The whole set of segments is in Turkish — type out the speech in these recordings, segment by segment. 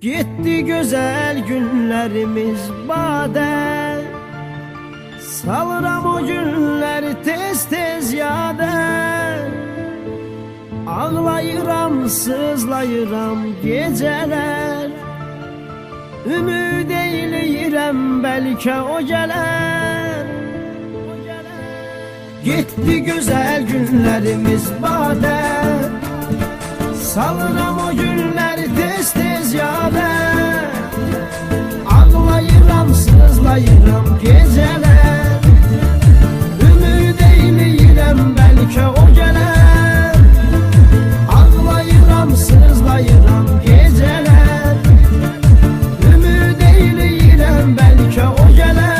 Gitti güzel günlerimiz bade, salıram o günleri tez tez yade. Ağlayıram, sızlayıram geceler, ümid eyleyirəm belki o geler. Gitti güzel günlerimiz bade, salıram o günleri tez tez yade. Ağlayıram, sızlayıram geceler, ümid eyleyirəm belki o geler. Ağlayıram, sızlayıram geceler, ümid eyleyirəm belki o geler.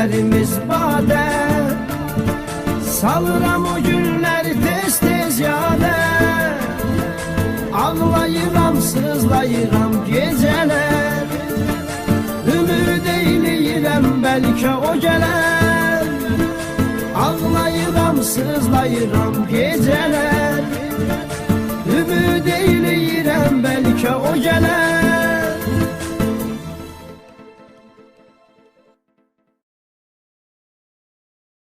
gözlerimiz bade. Salıram o günleri tez tez yade. Ağlayıram, sızlayıram geceler. Ümid eyleyirəm bəlkə o gələr. Ağlayıram, sızlayıram geceler. Ümid eyleyirəm bəlkə o gələr.